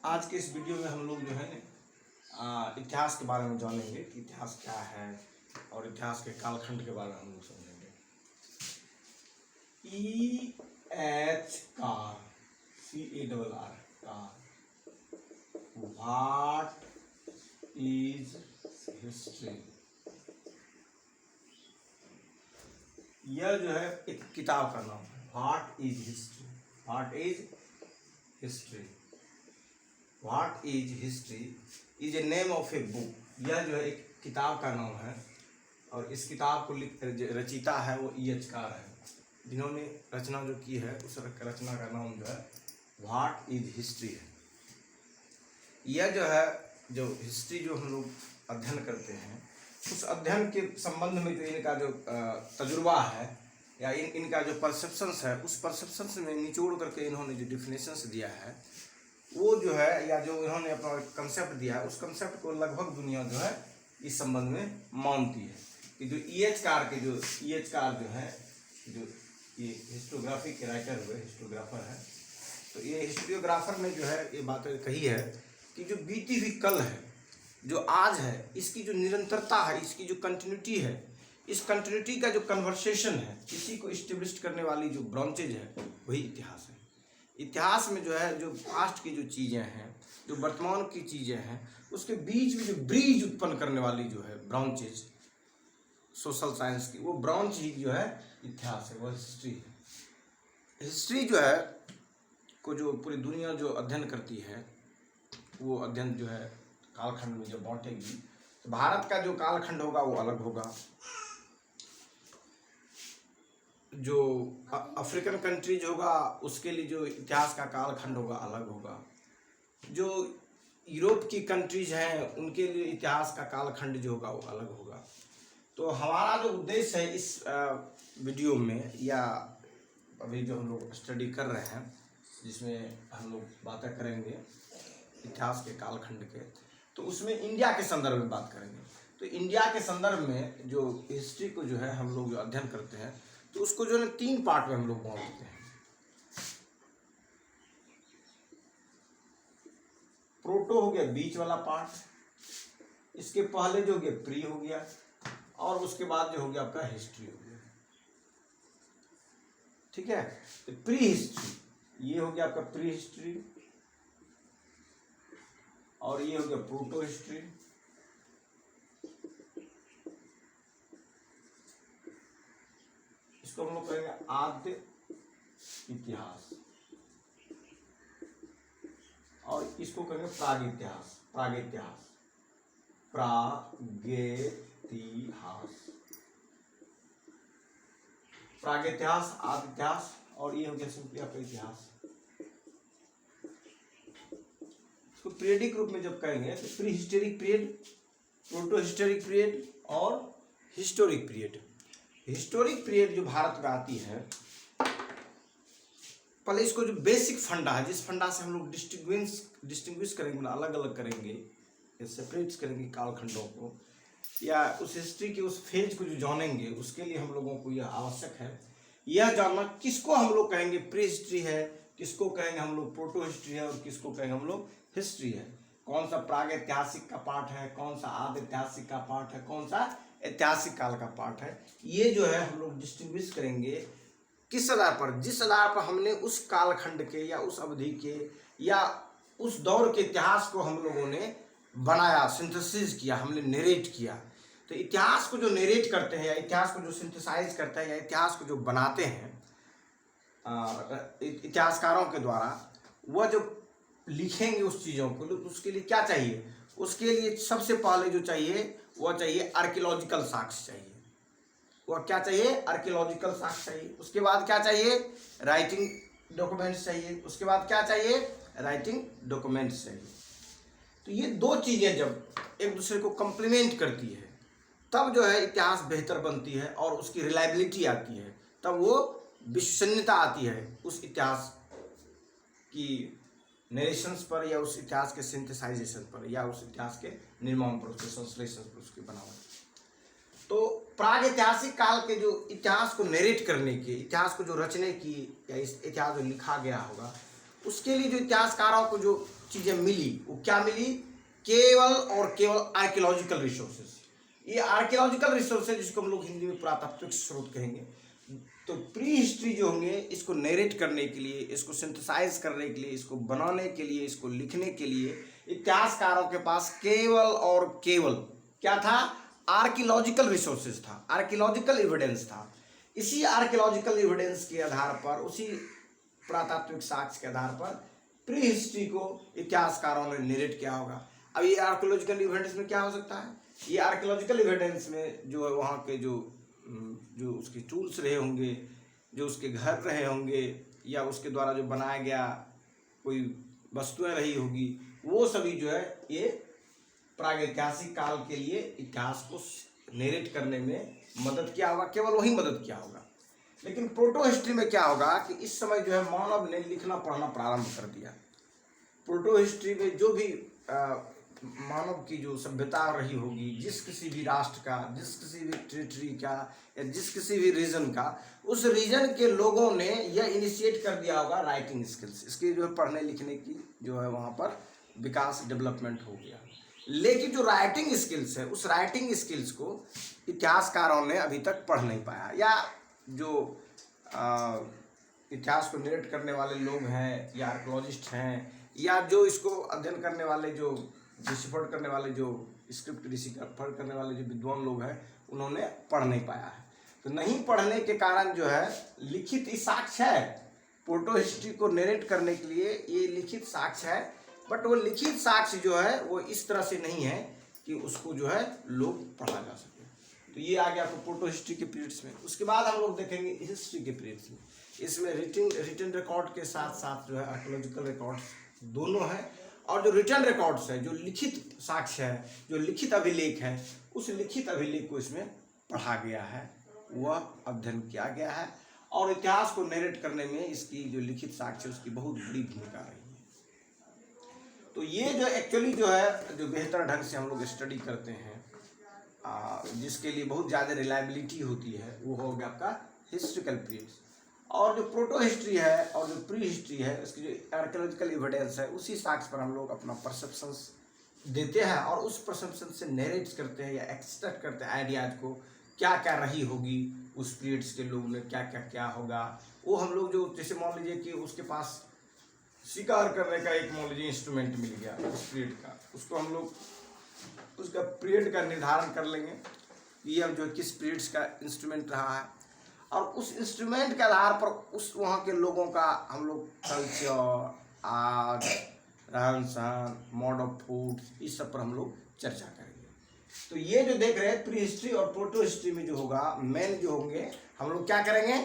आज के इस वीडियो में हम लोग जो है ना इतिहास के बारे में जानेंगे कि इतिहास क्या है और इतिहास के कालखंड के बारे में हम लोग समझेंगे। EH car CARR car what is history. यह जो है एक किताब का नाम है। What is history, what is history, what is history is a name of a book. यह जो है एक किताब का नाम है और इस किताब को रचिता है वो EH कार है, जिन्होंने रचना जो की है उस रचना का नाम जो है व्हाट इज हिस्ट्री है। यह जो है जो हिस्ट्री जो हम लोग अध्ययन करते हैं उस अध्ययन के संबंध में जो इनका जो तजुर्बा है या इनका जो परसेप्शंस है उस परसेप्शंस में निचोड़ करके इन्होंने जो डिफिनेशंस दिया है वो जो है या जो इन्होंने अपना कंसेप्ट दिया है उस कंसेप्ट को लगभग दुनिया जो है इस संबंध में मानती है कि जो EH कार जो है जो ये हिस्टोग्राफी के राइटर हुए हिस्टोग्राफर है, तो ये हिस्टोग्राफर ने जो है ये बात कही है कि जो बीती हुई कल है जो आज है इसकी जो निरंतरता है, इसकी जो कंटिन्यूटी है, इस कंटिन्यूटी का जो कन्वर्सेशन है, इसी को इस्टेब्लिश करने वाली जो ब्रांचेज है वही इतिहास है। इतिहास में जो है जो पास्ट की जो चीज़ें हैं, जो वर्तमान की चीज़ें हैं, उसके बीच में जो ब्रिज उत्पन्न करने वाली जो है ब्रांचेज सोशल साइंस की, वो ब्रांच ही जो है इतिहास है, वो हिस्ट्री है। हिस्ट्री जो है को जो पूरी दुनिया जो अध्ययन करती है वो अध्ययन जो है कालखंड में जब बांटेगी तो भारत का जो कालखंड होगा वो अलग होगा, जो अफ्रीकन कंट्रीज होगा उसके लिए जो इतिहास का कालखंड होगा अलग होगा, जो यूरोप की कंट्रीज हैं उनके लिए इतिहास का कालखंड जो होगा वो अलग होगा। तो हमारा जो उद्देश्य है इस वीडियो में या अभी जो हम लोग स्टडी कर रहे हैं जिसमें हम लोग बातें करेंगे इतिहास के कालखंड के, तो उसमें इंडिया के संदर्भ में बात करेंगे। तो इंडिया के संदर्भ में जो हिस्ट्री को जो है हम लोग जो अध्ययन करते हैं तो उसको जो है 3 पार्ट में हम लोग बांटते हैं। प्रोटो हो गया बीच वाला पार्ट, इसके पहले जो हो गया प्री हो गया और उसके बाद जो हो गया आपका हिस्ट्री हो गया। ठीक है, तो प्री हिस्ट्री ये हो गया आपका प्री हिस्ट्री और ये हो गया प्रोटो हिस्ट्री। इसको हम लोग कहेंगे आद्य इतिहास और इसको कहेंगे प्रागइतिहास, प्रागइतिहास, प्रागइतिहास, प्रागइतिहास, आद्य इतिहास और ये हो गया सिंपली आपका इतिहास। इसको पीरियडिक रूप में जब कहेंगे तो pre historic period, proto historic period और हिस्टोरिक पीरियड। हिस्टोरिक पीरियड जो भारत में आती है, पहले इसको जो बेसिक फंडा है जिस फंडा से हम लोग डिस्टिंग्विश करेंगे, अलग अलग करेंगे, सेपरेट करेंगे कालखंडों को या उस हिस्ट्री के उस फेज को जो जानेंगे उसके लिए हम लोगों को यह आवश्यक है यह जानना किसको हम लोग कहेंगे प्री हिस्ट्री है, किसको कहेंगे हम लोग प्रोटो हिस्ट्री है और किसको कहेंगे हम लोग हिस्ट्री है। कौन सा प्रागैतिहासिक का पार्ट है, कौन सा आद्य ऐतिहासिक का पार्ट है, कौन सा ऐतिहासिक काल का पार्ट है, ये जो है हम लोग डिस्टिंग्विश करेंगे किस आधार पर, जिस आधार पर हमने उस कालखंड के या उस अवधि के या उस दौर के इतिहास को हम लोगों ने बनाया, सिंथेसिस किया, हमने नरेट किया। तो इतिहास को जो नरेट करते हैं या इतिहास को जो सिंथेसाइज करते हैं या इतिहास को जो बनाते हैं इतिहासकारों के द्वारा, वह जो लिखेंगे उस चीज़ों को, उसके लिए क्या चाहिए, उसके लिए सबसे पहले जो चाहिए वह चाहिए आर्कियोलॉजिकल साक्ष्य चाहिए। वह क्या चाहिए, आर्कियोलॉजिकल साक्ष्य चाहिए। उसके बाद क्या चाहिए, राइटिंग डॉक्यूमेंट्स चाहिए। उसके बाद क्या चाहिए, राइटिंग डॉक्यूमेंट्स चाहिए। तो ये 2 चीज़ें जब एक दूसरे को कंप्लीमेंट करती है तब जो है इतिहास बेहतर बनती है और उसकी रिलायबिलिटी आती है, तब वो विश्वसनीयता आती है उस इतिहास की नरेशंस पर या उस इतिहास के सिंथेसाइजेशन पर या उस इतिहास के निर्माण पर, उसके संश्लेषण पर, उसकी बनावट। तो प्रागैतिहासिक काल के जो इतिहास को नरेट करने की, इतिहास को जो रचने की या इस इतिहास जो लिखा गया होगा उसके लिए जो इतिहासकारों को जो चीज़ें मिली वो क्या मिली, केवल और केवल आर्कियोलॉजिकल रिसोर्सेज। ये आर्कियोलॉजिकल रिसोर्सेज जिसको हम लोग हिंदी में पुरातात्विक स्रोत कहेंगे। तो प्री हिस्ट्री जो होंगे इसको नरेट करने के लिए, इसको सिंथेसाइज करने के लिए, इसको बनाने के लिए, इसको लिखने के लिए इतिहासकारों के पास केवल और केवल क्या था, आर्कियोलॉजिकल रिसोर्सेज था, आर्कियोलॉजिकल एविडेंस था। इसी आर्कियोलॉजिकल एविडेंस के आधार पर, उसी पुरातात्विक साक्ष्य के आधार पर प्री हिस्ट्री को इतिहासकारों ने नरेट किया होगा। अब ये आर्कियोलॉजिकल एविडेंस में क्या हो सकता है, ये आर्कियोलॉजिकल एविडेंस में जो है वहाँ के जो उसके टूल्स रहे होंगे, जो उसके घर रहे होंगे, या उसके द्वारा जो बनाया गया कोई वस्तुएं रही होगी, वो सभी जो है ये प्रागैतिहासिक काल के लिए इतिहास को नरेट करने में मदद किया होगा, केवल वही मदद किया होगा। लेकिन प्रोटो हिस्ट्री में क्या होगा कि इस समय जो है मानव ने लिखना पढ़ना प्रारंभ कर दिया। प्रोटो हिस्ट्री में जो भी मानव की जो सभ्यता रही होगी, जिस किसी भी राष्ट्र का, जिस किसी भी टेरिटरी का, या जिस किसी भी रीजन का, उस रीजन के लोगों ने यह इनिशिएट कर दिया होगा राइटिंग स्किल्स, इसकी जो है पढ़ने लिखने की जो है वहाँ पर विकास डेवलपमेंट हो गया। लेकिन जो राइटिंग स्किल्स है, उस राइटिंग स्किल्स को इतिहासकारों ने अभी तक पढ़ नहीं पाया, या जो इतिहास को नरेट करने वाले लोग हैं, या आर्कियोलॉजिस्ट हैं, या जो इसको अध्ययन करने वाले, जो डिसिफर करने वाले, जो स्क्रिप्ट डिसिफर करने वाले जो विद्वान लोग हैं, उन्होंने पढ़ नहीं पाया है। तो नहीं पढ़ने के कारण जो है लिखित साक्ष्य है, प्रोटो हिस्ट्री को नरेट करने के लिए ये लिखित साक्ष्य है, बट वो लिखित साक्ष्य जो है वो इस तरह से नहीं है कि उसको जो है लोग पढ़ा जा सके। तो ये आ गया आपको प्रोटो हिस्ट्री के पीरियड्स में। उसके बाद हम लोग देखेंगे हिस्ट्री के पीरियड्स में। इसमें रिटन रिकॉर्ड के साथ साथ जो है आर्कियोलॉजिकल रिकॉर्ड्स दोनों हैं, और जो रिटन रिकॉर्ड्स है, जो लिखित साक्ष्य है, जो लिखित अभिलेख है, उस लिखित अभिलेख को इसमें पढ़ा गया है, वह अध्ययन किया गया है, और इतिहास को नरेट करने में इसकी जो लिखित साक्ष्य उसकी बहुत बड़ी भूमिका रही है। तो ये जो एक्चुअली जो है जो बेहतर ढंग से हम लोग स्टडी करते हैं, जिसके लिए बहुत ज़्यादा रिलायबिलिटी होती है, वो हो गया आपका हिस्ट्रिकल पीरियड्स। और जो प्रोटो हिस्ट्री है और जो प्री हिस्ट्री है, उसकी जो आर्कियोलॉजिकल एविडेंस है, उसी साक्ष्य पर हम लोग अपना परसेप्शंस देते हैं, और उस परसेप्शन से नरेट करते हैं या एक्सट्रैक्ट करते हैं आइडियाज को, क्या क्या रही होगी उस पीरियड्स के लोग में, क्या क्या क्या होगा। वो हम लोग जो, जैसे मान लीजिए कि उसके पास शिकार करने का एक मान लीजिए इंस्ट्रूमेंट मिल गया उस पीरियड का, उसको हम लोग उसका पीरियड का निर्धारण कर लेंगे कि अब जो किस पीरियड्स का इंस्ट्रूमेंट रहा है, और उस इंस्ट्रूमेंट के आधार पर उस वहाँ के लोगों का हम लोग कल्चर, आर्ट, रहन सहन, मोड ऑफ फूड, इस सब पर हम लोग चर्चा करेंगे। तो ये जो देख रहे हैं प्री हिस्ट्री और प्रोटो हिस्ट्री में जो होगा, मेन जो होंगे, हम लोग क्या करेंगे,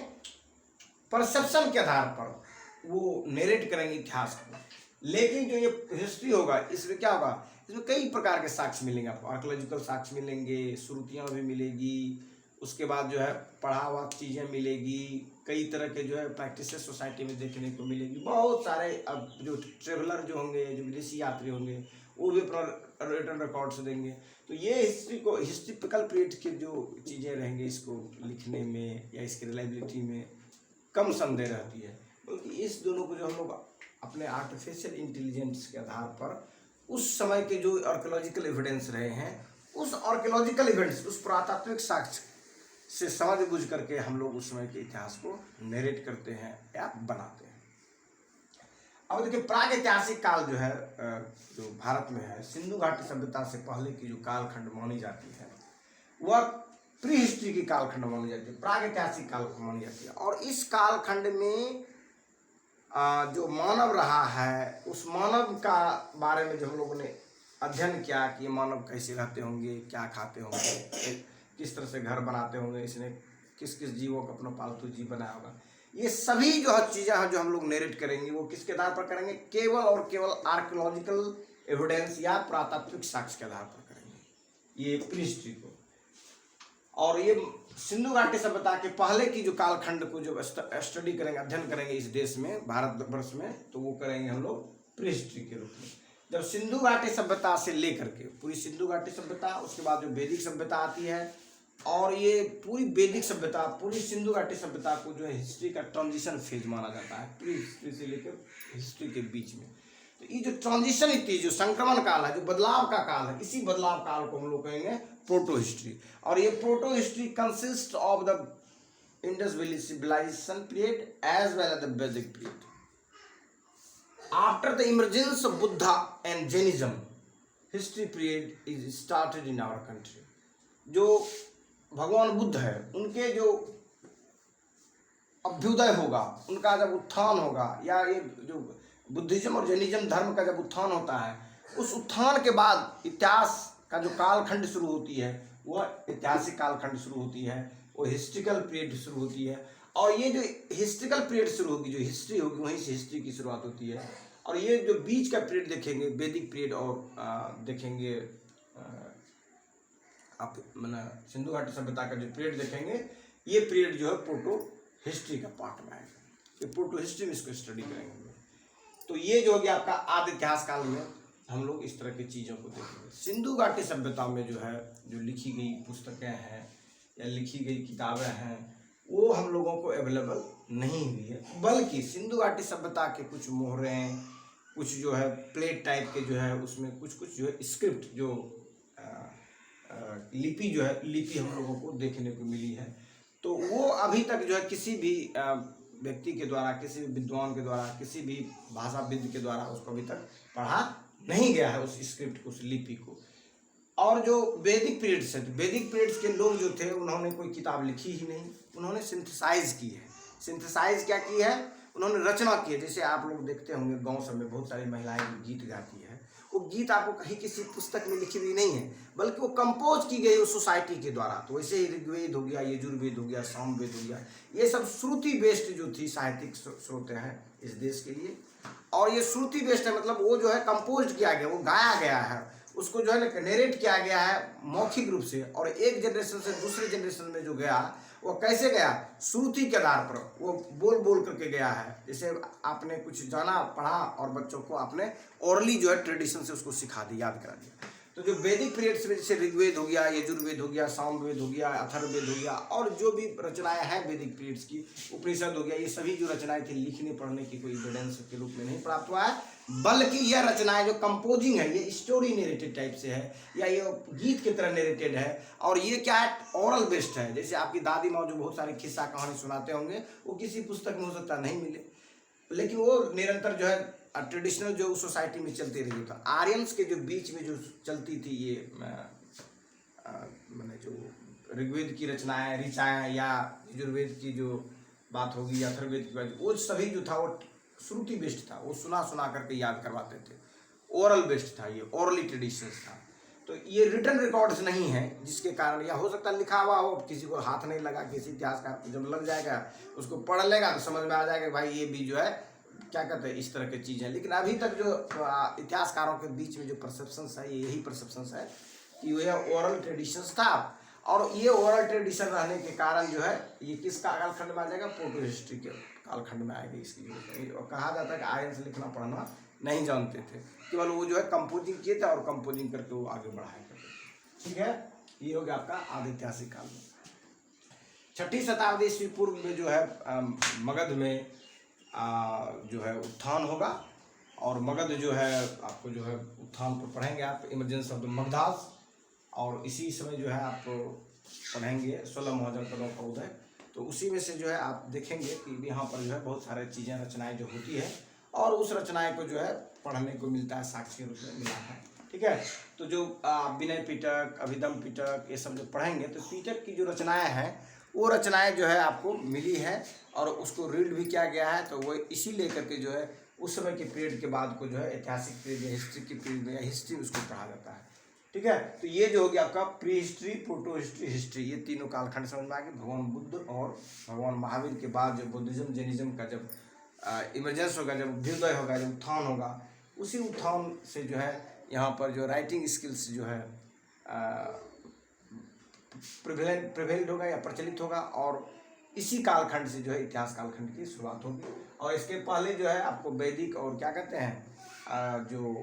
परसेप्शन के आधार पर वो नरेट करेंगे इतिहास को। लेकिन जो ये हिस्ट्री होगा, इसमें क्या होगा, इसमें कई प्रकार के साक्ष्य मिलेंगे आपको, आर्कियोलॉजिकल साक्ष्य मिलेंगे, श्रुतियाँ भी मिलेगी, उसके बाद जो है पढ़ा हुआ चीज़ें मिलेगी, कई तरह के जो है प्रैक्टिसेस सोसाइटी में देखने को मिलेगी, बहुत सारे। अब जो ट्रेवलर जो होंगे, जो विदेशी यात्री होंगे, वो भी अपना रिटर्न रिकॉर्ड्स देंगे। तो ये हिस्ट्री को, हिस्ट्रिकल पीरियड की जो चीज़ें रहेंगे, इसको लिखने में या इसकी रिलायबिलिटी में कम संदेह रहती है, क्योंकि इस दोनों को जो हम लोग अपने आर्टिफिशियल इंटेलिजेंस के आधार पर उस समय के जो आर्कियोलॉजिकल एविडेंस रहे हैं, उस आर्कियोलॉजिकल एविडेंस, उस पुरातात्विक साक्ष्य से समझ बूझ करके हम लोग उस समय के इतिहास को नरेट करते हैं या बनाते हैं। अब देखिए प्रागैतिहासिक काल जो है, जो भारत में है, सिंधु घाटी सभ्यता से पहले की जो कालखंड मानी जाती है, वह प्री हिस्ट्री की कालखंड मानी जाती है, प्रागैतिहासिक काल मानी जाती है। और इस कालखंड में जो मानव रहा है, उस मानव का बारे में जो हम लोगों ने अध्ययन किया कि ये मानव कैसे रहते होंगे, क्या खाते होंगे, किस तरह से घर बनाते होंगे, इसने किस किस जीवों को अपना पालतू जीव बनाया होगा, ये सभी जो चीज़ें हैं जो हम लोग नरेट करेंगे, वो किसके आधार पर करेंगे, केवल और केवल आर्कियोलॉजिकल एविडेंस या पुरातात्विक साक्ष्य के आधार पर करेंगे ये प्री हिस्ट्री को। और ये सिंधु घाटी सभ्यता के पहले की जो कालखंड को जो स्टडी करेंगे, अध्ययन करेंगे इस देश में, भारतवर्ष में, तो वो करेंगे हम लोग प्री हिस्ट्री के रूप में। जब सिंधु घाटी सभ्यता से लेकर के पूरी सिंधु घाटी सभ्यता, उसके बाद जो वैदिक सभ्यता आती है, और ये पूरी वैदिक सभ्यता, पूरी सिंधु घाटी सभ्यता को जो है हिस्ट्री का ट्रांजिशन फेज माना जाता है, प्री हिस्ट्री से लेकर हिस्ट्री के बीच में। तो ये जो ट्रांजिशन थी, जो संक्रमण काल है, जो बदलाव का काल है, इसी बदलाव काल को हम लोग कहेंगे प्रोटो हिस्ट्री। और ये proto history consist of the Indus valley civilisation period as well as the Vedic period. After the emergence of Buddha and Jainism, history period is started in our country. जो भगवान बुद्ध है, उनके जो अभ्युदय होगा, उनका जब उत्थान होगा, या ये जो बुद्धिज्म और जैनिज्म धर्म का जब उत्थान होता है, उस उत्थान के बाद इतिहास का जो कालखंड शुरू होती है, वह ऐतिहासिक कालखंड शुरू होती है, वो हिस्ट्रिकल पीरियड शुरू होती है। और ये जो हिस्ट्रिकल पीरियड शुरू होगी, जो हिस्ट्री होगी, वहीं से हिस्ट्री की शुरुआत होती है। और ये जो बीच का पीरियड देखेंगे, वैदिक पीरियड, और देखेंगे आप मैंने सिंधु घाटी सभ्यता का जो पीरियड देखेंगे, ये पीरियड जो है प्रोटो हिस्ट्री का पार्ट में आएगा। ये प्रोटो हिस्ट्री में इसको स्टडी करेंगे। तो ये जो हो गया आपका आदि इतिहास काल में हम लोग इस तरह की चीज़ों को देखेंगे। सिंधु घाटी सभ्यता में जो है, जो लिखी गई पुस्तकें हैं या लिखी गई किताबें हैं, वो हम लोगों को अवेलेबल नहीं हुई है, बल्कि सिंधु घाटी सभ्यता के कुछ मोहरें, कुछ जो है प्लेट टाइप के जो है, उसमें कुछ कुछ जो है स्क्रिप्ट, जो लिपि जो है, लिपि हम लोगों को देखने को मिली है। तो वो अभी तक जो है किसी भी व्यक्ति के द्वारा, किसी भी विद्वान के द्वारा, किसी भी भाषाविद के द्वारा उसको अभी तक पढ़ा नहीं गया है, उस स्क्रिप्ट को, उस लिपि को। और जो वैदिक पीरियड्स है, तो वैदिक पीरियड्स के लोग जो थे, उन्होंने कोई किताब लिखी ही नहीं, उन्होंने सिंथेसाइज की है। सिंथेसाइज क्या की है? उन्होंने रचना की है। जैसे आप लोग देखते होंगे गांव सब में बहुत सारी महिलाएं गीत गाती है, वो गीत आपको कहीं किसी पुस्तक में लिखी हुई नहीं है, बल्कि वो कंपोज की गई उस सोसाइटी के द्वारा। तो वैसे ही ऋग्वेद हो गया, यजुर्वेद हो गया, सामवेद हो गया, ये सब श्रुति बेस्ड जो थी साहित्यिक स्रोत हैं इस देश के लिए। और ये श्रुति बेस्ड है, मतलब वो जो है कंपोज किया गया, वो गाया गया है, उसको जो है ना नरेट किया गया है मौखिक रूप से। और एक जनरेशन से दूसरे जनरेशन में जो गया, वो कैसे गया? श्रुति के आधार पर वो बोल बोल करके गया है। जैसे आपने कुछ जाना, पढ़ा, और बच्चों को आपने ओरली जो है ट्रेडिशन से उसको सिखा दिया, याद करा दिया। तो जो वैदिक पीरियड्स में जैसे ऋग्वेद हो गया, यजुर्वेद हो गया, सामवेद हो गया, अथर्ववेद हो गया, और जो भी रचनाएं हैं वैदिक पीरियड्स की, उपनिषद हो गया, ये सभी जो रचनाएं थी, लिखने पढ़ने की कोई एविडेंस के रूप में नहीं प्राप्त हुआ है, बल्कि यह रचनाएं जो कंपोजिंग है, ये स्टोरी नरेटेड टाइप से है, या ये गीत की तरह नरेटेड है। और ये क्या है? ओरल बेस्ड है। जैसे आपकी दादी माँ जो बहुत सारे किस्सा कहानी सुनाते होंगे, वो किसी पुस्तक में हो सकता नहीं मिले, लेकिन वो निरंतर जो है ट्रेडिशनल जो सोसाइटी में चलती रही। तो आर्यंस के जो बीच में जो चलती थी ये मैंने जो ऋग्वेद की रचनाएं, ऋचाएं, या यजुर्वेद की जो बात होगी, या अथर्ववेद की बात, वो सभी जो था वो श्रुति बेस्ड था, वो सुना सुना करके याद करवाते थे। ओरल बेस्ड था, ये ओरली ट्रेडिशंस था। तो ये रिटर्न रिकॉर्ड्स नहीं है, जिसके कारण, या हो सकता लिखा हुआ हो, किसी को हाथ नहीं लगा, किसी इतिहासकार को जब लग जाएगा, उसको पढ़ लेगा तो समझ में आ जाएगा भाई ये भी जो है क्या कहते हैं, इस तरह की चीज़ है। लेकिन अभी तक जो इतिहासकारों के बीच में जो परसेप्शंस है, ये यही परसेप्शंस है कि यह ओरल ट्रेडिशंस था। और ये ओरल ट्रेडिशन रहने के कारण जो है ये किस कालखंड में आ जाएगा? प्रोटो हिस्ट्री के कालखंड में आएगी। इसलिए और कहा जाता है कि आर्यन से लिखना पढ़ना नहीं जानते थे, केवल वो जो है कंपोजिंग किए थे, और कंपोजिंग करके वो आगे बढ़ाया करते थे। ठीक है, ये हो गया आपका आदि ऐतिहासिक काल में। 6ठी शताब्दी ईस्वी पूर्व में जो है मगध में जो है उत्थान होगा। और मगध जो है आपको जो है उत्थान पर पढ़ेंगे आप, इमरजेंस ऑफ द मगधास। और इसी समय जो है आप पढ़ेंगे 16 महाजनपदों का उदय। तो उसी में से जो है आप देखेंगे कि यहाँ पर जो है बहुत सारे चीज़ें, रचनाएं जो होती है, और उस रचनाएं को जो है पढ़ने को मिलता है, साक्ष्य रूप में मिला है। ठीक है, तो जो विनय पिटक, अभिधम पिटक, ये सब जो पढ़ेंगे, तो पिटक की जो रचनाएं हैं, वो रचनाएं जो है आपको मिली है, और उसको रीड भी किया गया है। तो वो इसी लेकर के जो है उस समय के पीरियड के बाद को जो है ऐतिहासिक पीरियड या हिस्ट्री के पीरियड में, या हिस्ट्री उसको पढ़ा जाता है। ठीक है, तो ये जो हो गया आपका pre history, proto history, history, ये तीनों कालखंड समझ में आ गए। भगवान बुद्ध और भगवान महावीर के बाद जो बुद्धिज्म जैनिज्म का जब इमरजेंस होगा, जब अभ्युदय होगा, जब उत्थान होगा, उसी उत्थान से जो है यहाँ पर जो राइटिंग स्किल्स जो है प्रिवेल्ड होगा या प्रचलित होगा। और इसी कालखंड से जो है इतिहास कालखंड की शुरुआत होगी। और इसके पहले जो है आपको वैदिक और क्या कहते हैं जो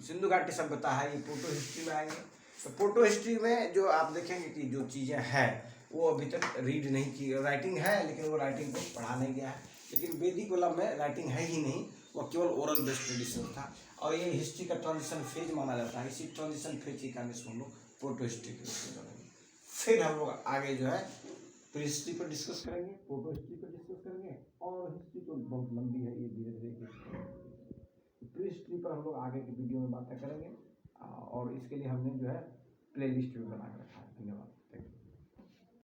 सिंधु घाटी सभ्यता है, ये प्रोटो हिस्ट्री में आएंगे। तो प्रोटो हिस्ट्री में जो आप देखेंगे कि जो चीज़ें हैं वो अभी तक रीड नहीं की, राइटिंग है लेकिन वो राइटिंग को पढ़ा नहीं गया है। लेकिन वैदिक वाला में राइटिंग है ही नहीं, वो केवल ओरल बेस्ड ट्रेडिशन था। और ये हिस्ट्री का ट्रांजिशन फेज माना जाता है। इसी ट्रांजिशन फेज के कारण इसको हम लोग प्रोटो हिस्ट्री के रूप में जानेंगे। फिर हम लोग आगे जो है प्री हिस्ट्री पर डिस्कस करेंगे, प्रोटो हिस्ट्री पर डिस्कस करेंगे, और हिस्ट्री तो बहुत लंबी है, ये धीरे धीरे प्री हिस्ट्री पर हम लोग आगे की वीडियो में बातें करेंगे। और इसके लिए हमने जो है प्ले लिस्ट भी बना के रखा है। धन्यवाद।